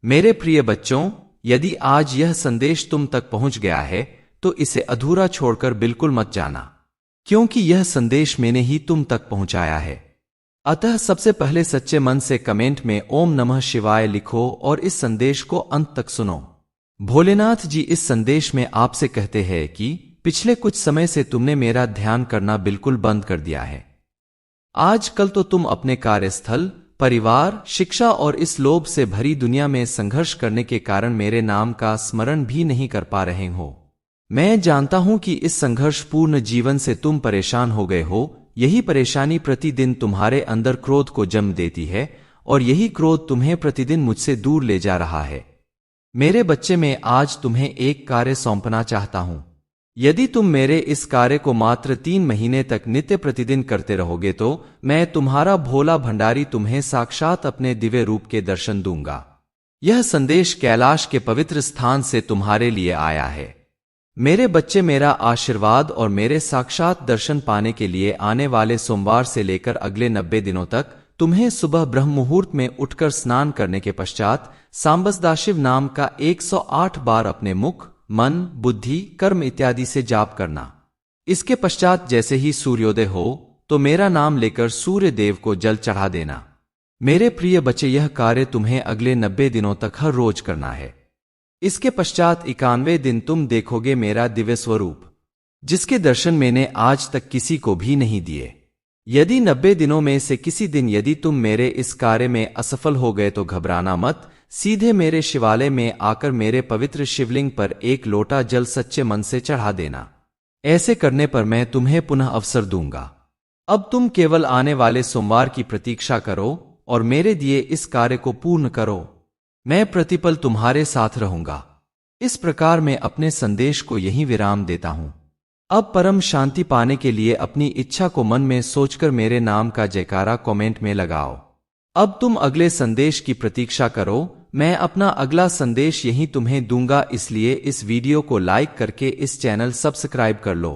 मेरे प्रिय बच्चों, यदि आज यह संदेश तुम तक पहुंच गया है तो इसे अधूरा छोड़कर बिल्कुल मत जाना, क्योंकि यह संदेश मैंने ही तुम तक पहुंचाया है। अतः सबसे पहले सच्चे मन से कमेंट में ओम नमः शिवाय लिखो और इस संदेश को अंत तक सुनो। भोलेनाथ जी इस संदेश में आपसे कहते हैं कि पिछले कुछ समय से तुमने मेरा ध्यान करना बिल्कुल बंद कर दिया है। आजकल तो तुम अपने कार्यस्थल, परिवार, शिक्षा और इस लोभ से भरी दुनिया में संघर्ष करने के कारण मेरे नाम का स्मरण भी नहीं कर पा रहे हो। मैं जानता हूं कि इस संघर्षपूर्ण जीवन से तुम परेशान हो गए हो। यही परेशानी प्रतिदिन तुम्हारे अंदर क्रोध को जन्म देती है और यही क्रोध तुम्हें प्रतिदिन मुझसे दूर ले जा रहा है। मेरे बच्चे, मैं आज तुम्हें एक कार्य सौंपना चाहता हूं। यदि तुम मेरे इस कार्य को मात्र 3 महीने तक नित्य प्रतिदिन करते रहोगे तो मैं तुम्हारा भोला भंडारी तुम्हें साक्षात अपने दिव्य रूप के दर्शन दूंगा। यह संदेश कैलाश के पवित्र स्थान से तुम्हारे लिए आया है। मेरे बच्चे, मेरा आशीर्वाद और मेरे साक्षात दर्शन पाने के लिए आने वाले सोमवार से लेकर अगले 90 दिनों तक तुम्हें सुबह ब्रह्म मुहूर्त में उठकर स्नान करने के पश्चात सांबसदाशिव नाम का 108 बार अपने मुख, मन, बुद्धि, कर्म इत्यादि से जाप करना। इसके पश्चात जैसे ही सूर्योदय हो तो मेरा नाम लेकर सूर्य देव को जल चढ़ा देना। मेरे प्रिय बच्चे, यह कार्य तुम्हें अगले 90 दिनों तक हर रोज करना है। इसके पश्चात 91वें दिन तुम देखोगे मेरा दिव्य स्वरूप, जिसके दर्शन मैंने आज तक किसी को भी नहीं दिए। यदि 90 दिनों में से किसी दिन यदि तुम मेरे इस कार्य में असफल हो गए तो घबराना मत। सीधे मेरे शिवालय में आकर मेरे पवित्र शिवलिंग पर एक लोटा जल सच्चे मन से चढ़ा देना। ऐसे करने पर मैं तुम्हें पुनः अवसर दूंगा। अब तुम केवल आने वाले सोमवार की प्रतीक्षा करो और मेरे दिए इस कार्य को पूर्ण करो। मैं प्रतिपल तुम्हारे साथ रहूंगा। इस प्रकार मैं अपने संदेश को यहीं विराम देता हूं। अब परम शांति पाने के लिए अपनी इच्छा को मन में सोचकर मेरे नाम का जयकारा कमेंट में लगाओ। अब तुम अगले संदेश की प्रतीक्षा करो। मैं अपना अगला संदेश यहीं तुम्हें दूंगा, इसलिए इस वीडियो को लाइक करके इस चैनल सब्सक्राइब कर लो।